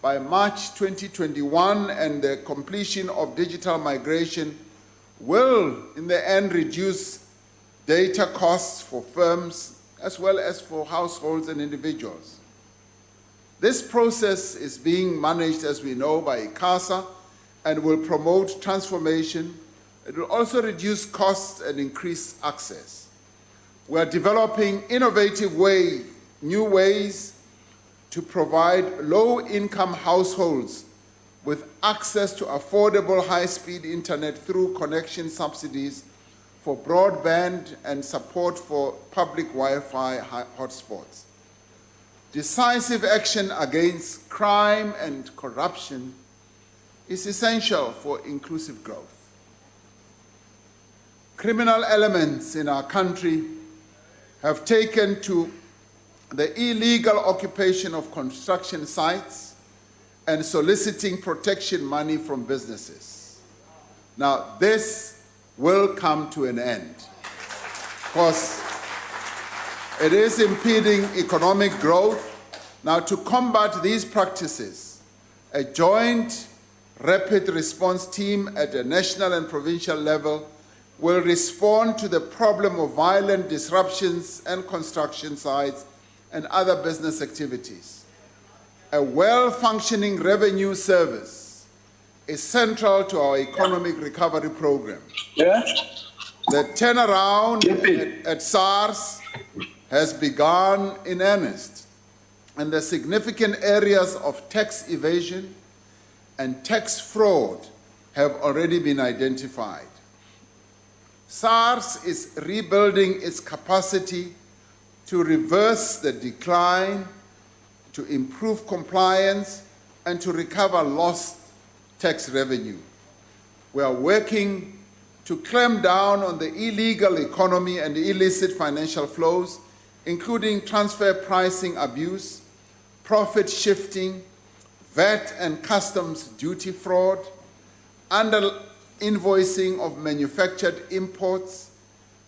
by March 2021 and the completion of digital migration will, in the end, reduce data costs for firms as well as for households and individuals. This process is being managed, as we know, by ICASA and will promote transformation. It will also reduce costs and increase access. We are developing innovative new ways to provide low-income households with access to affordable high-speed internet through connection subsidies for broadband and support for public Wi-Fi hotspots. Decisive action against crime and corruption is essential for inclusive growth. Criminal elements in our country have taken to the illegal occupation of construction sites and soliciting protection money from businesses. Now, this will come to an end because it is impeding economic growth. Now, to combat these practices, a joint rapid response team at the national and provincial level will respond to the problem of violent disruptions and construction sites and other business activities. A well-functioning revenue service is central to our economic recovery program. Yeah? The turnaround at SARS has begun in earnest, and the significant areas of tax evasion and tax fraud have already been identified. SARS is rebuilding its capacity to reverse the decline, to improve compliance, and to recover lost tax revenue. We are working to clamp down on the illegal economy and illicit financial flows, including transfer pricing abuse, profit shifting, VAT and customs duty fraud, under-invoicing of manufactured imports,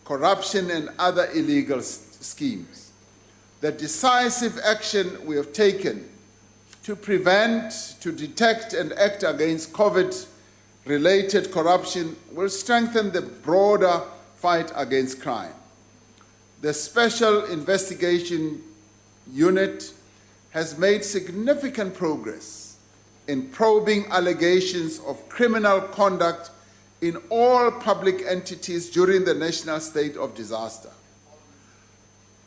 corruption and other illegal schemes. the decisive action we have taken to prevent, to detect, and act against COVID-related corruption will strengthen the broader fight against crime. The Special Investigation Unit has made significant progress in probing allegations of criminal conduct in all public entities during the national state of disaster.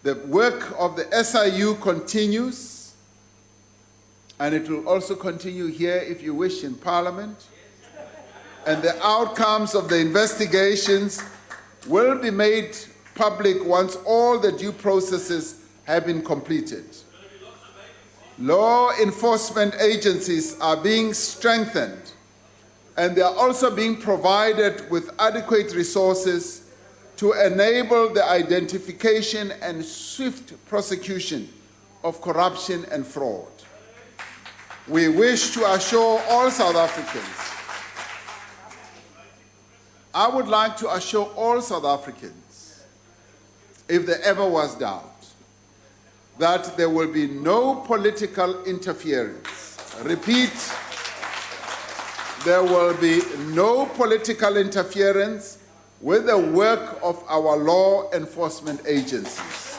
The work of the SIU continues, and it will also continue here if you wish in Parliament, and the outcomes of the investigations will be made public once all the due processes have been completed. Law enforcement agencies are being strengthened, and they are also being provided with adequate resources to enable the identification and swift prosecution of corruption and fraud. We wish to assure all South Africans, I would like to assure all South Africans, if there ever was doubt, that there will be no political interference. Repeat, there will be no political interference with the work of our law enforcement agencies.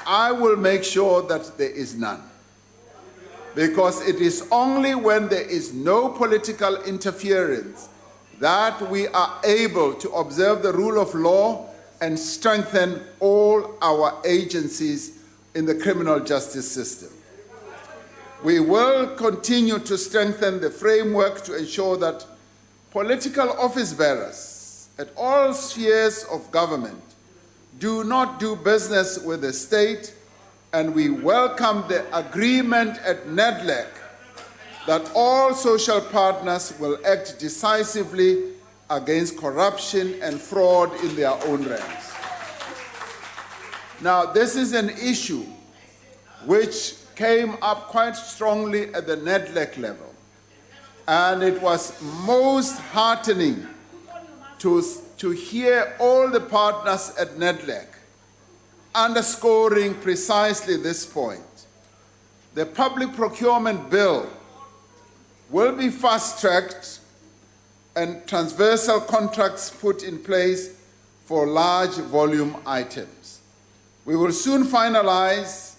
I will make sure that there is none, because it is only when there is no political interference that we are able to observe the rule of law and strengthen all our agencies in the criminal justice system. We will continue to strengthen the framework to ensure that political office bearers at all spheres of government do not do business with the state, and we welcome the agreement at NEDLAC that all social partners will act decisively against corruption and fraud in their own ranks. Now, this is an issue which came up quite strongly at the NEDLAC level, and it was most heartening to hear all the partners at NEDLAC underscoring precisely this point. The public procurement bill will be fast-tracked and transversal contracts put in place for large volume items. We will soon finalize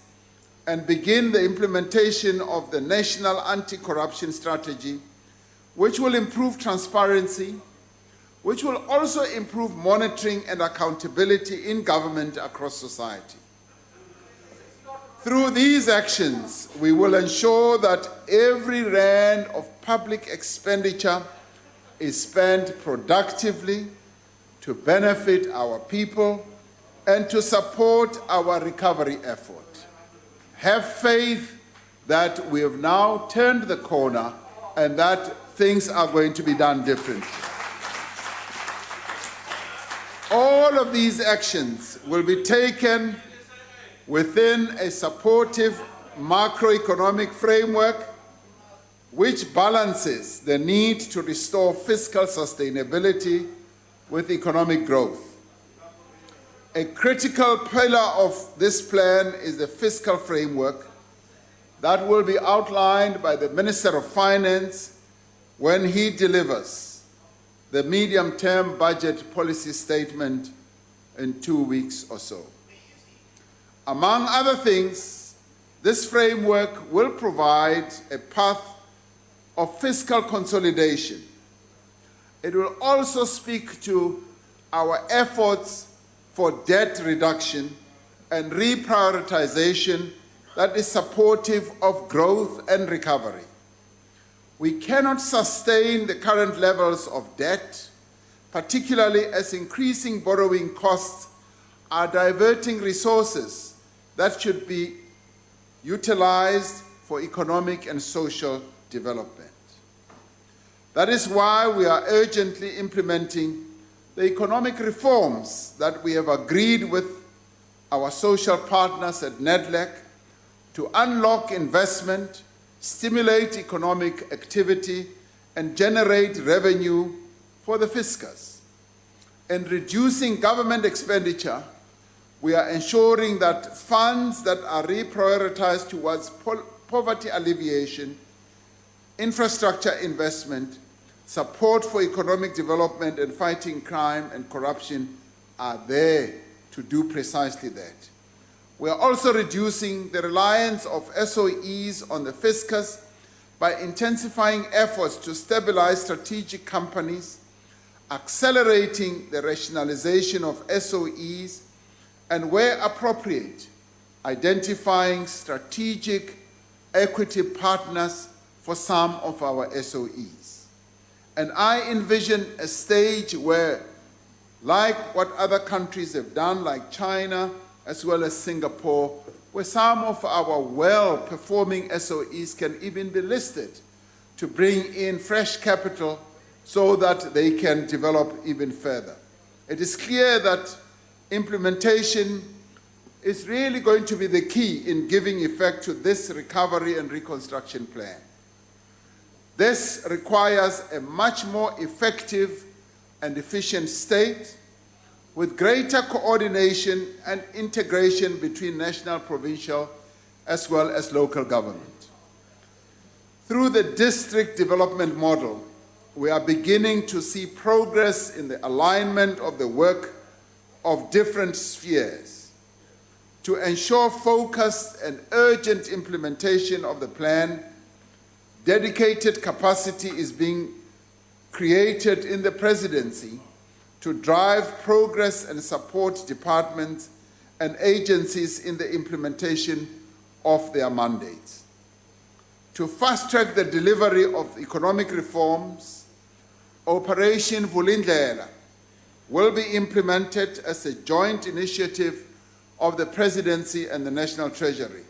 and begin the implementation of the National Anti-Corruption Strategy, which will improve transparency, which will also improve monitoring and accountability in government across society. Through these actions, we will ensure that every rand of public expenditure is spent productively to benefit our people and to support our recovery effort. Have faith that we have now turned the corner and that things are going to be done differently. All of these actions will be taken within a supportive macroeconomic framework which balances the need to restore fiscal sustainability with economic growth. A critical pillar of this plan is the fiscal framework that will be outlined by the Minister of Finance when he delivers the medium-term budget policy statement in 2 weeks or so. Among other things, this framework will provide a path of fiscal consolidation. It will also speak to our efforts for debt reduction and reprioritization that is supportive of growth and recovery. We cannot sustain the current levels of debt, particularly as increasing borrowing costs are diverting resources that should be utilized for economic and social development. That is why we are urgently implementing the economic reforms that we have agreed with our social partners at NEDLAC to unlock investment, stimulate economic activity, and generate revenue for the fiscus. In reducing government expenditure, we are ensuring that funds that are reprioritized towards poverty alleviation, infrastructure investment, support for economic development and fighting crime and corruption are there to do precisely that. We are also reducing the reliance of SOEs on the fiscus by intensifying efforts to stabilize strategic companies, accelerating the rationalization of SOEs, and where appropriate, identifying strategic equity partners for some of our SOEs. And I envision a stage where, like what other countries have done, like China, as well as Singapore, where some of our well-performing SOEs can even be listed to bring in fresh capital so that they can develop even further. It is clear that implementation is really going to be the key in giving effect to this recovery and reconstruction plan. This requires a much more effective and efficient state with greater coordination and integration between national, provincial, as well as local government. Through the district development model, we are beginning to see progress in the alignment of the work of different spheres. To ensure focused and urgent implementation of the plan, dedicated capacity is being created in the presidency to drive progress and support departments and agencies in the implementation of their mandates. To fast-track the delivery of economic reforms, Operation Vulindlela will be implemented as a joint initiative of the Presidency and the National Treasury,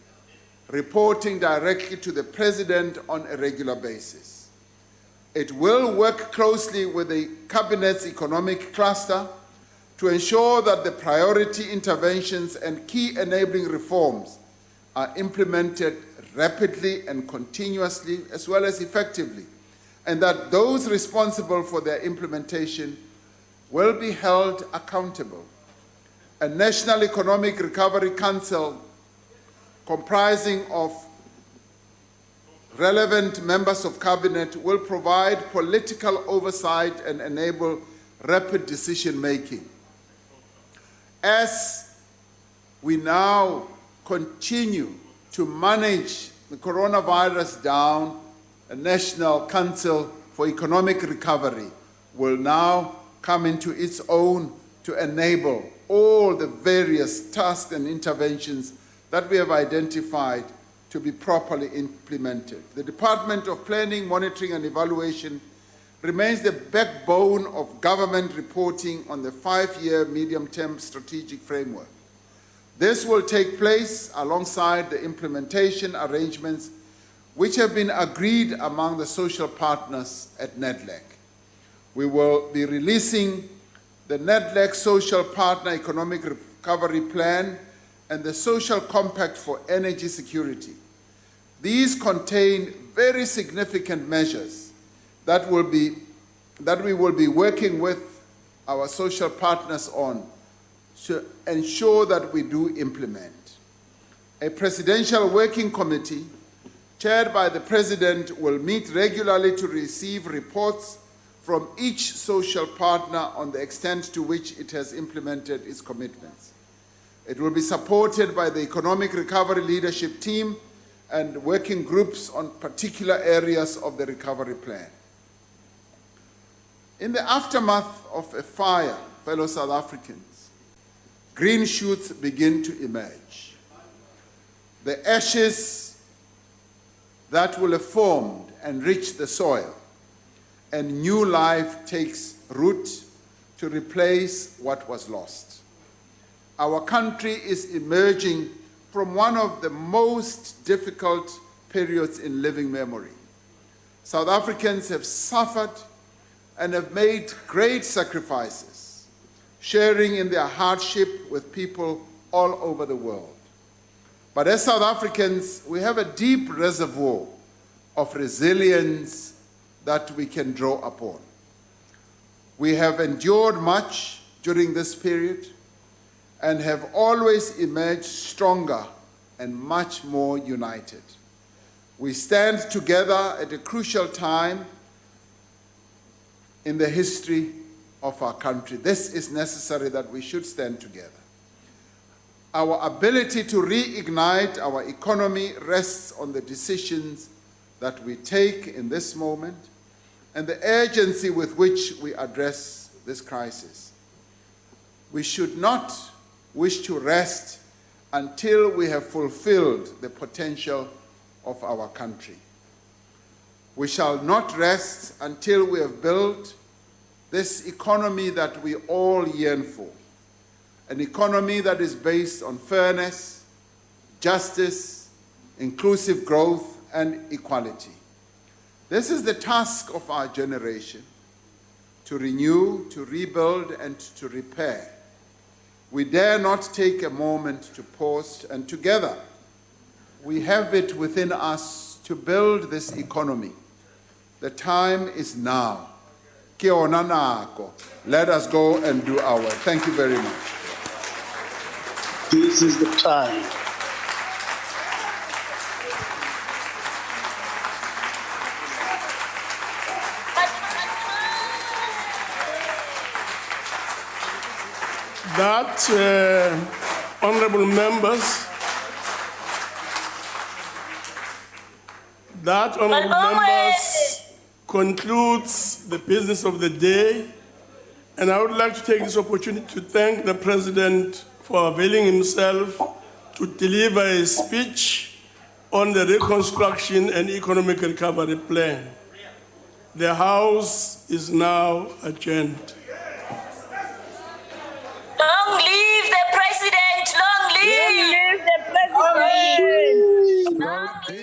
reporting directly to the President on a regular basis. It will work closely with the Cabinet's economic cluster to ensure that the priority interventions and key enabling reforms are implemented rapidly and continuously, as well as effectively, and that those responsible for their implementation will be held accountable. A National Economic Recovery Council comprising of relevant members of cabinet will provide political oversight and enable rapid decision-making. As we now continue to manage the coronavirus down, a National Council for Economic Recovery will now come into its own to enable all the various tasks and interventions that we have identified to be properly implemented. The Department of Planning, Monitoring and Evaluation remains the backbone of government reporting on the 5-year medium-term strategic framework. This will take place alongside the implementation arrangements which have been agreed among the social partners at NEDLAC. We will be releasing the NEDLAC Social Partner Economic Recovery Plan and the Social Compact for Energy Security. These contain very significant measures that we will be working with our social partners on to ensure that we do implement. A presidential working committee chaired by the President will meet regularly to receive reports from each social partner on the extent to which it has implemented its commitments. It will be supported by the Economic Recovery Leadership Team and working groups on particular areas of the recovery plan. In the aftermath of a fire, fellow South Africans, green shoots begin to emerge. The ashes that will have formed and reach the soil, and new life takes root to replace what was lost. Our country is emerging from one of the most difficult periods in living memory. South Africans have suffered and have made great sacrifices, sharing in their hardship with people all over the world. But as South Africans, we have a deep reservoir of resilience that we can draw upon. We have endured much during this period and have always emerged stronger and much more united. We stand together at a crucial time in the history of our country. This is necessary that we should stand together. Our ability to reignite our economy rests on the decisions that we take in this moment and the urgency with which we address this crisis. We should not wish to rest until we have fulfilled the potential of our country. We shall not rest until we have built this economy that we all yearn for, an economy that is based on fairness, justice, inclusive growth, and equality. This is the task of our generation, to renew, to rebuild, and to repair. We dare not take a moment to pause, and together we have it within us to build this economy. The time is now. Ke ona nako. Let us go and do our work. Thank you very much. This is the time. That, honorable members, concludes the business of the day. And I would like to take this opportunity to thank the President for availing himself to deliver a speech on the Reconstruction and Economic Recovery Plan. The House is now adjourned. Long live the President! Long live! Long live the President! Long live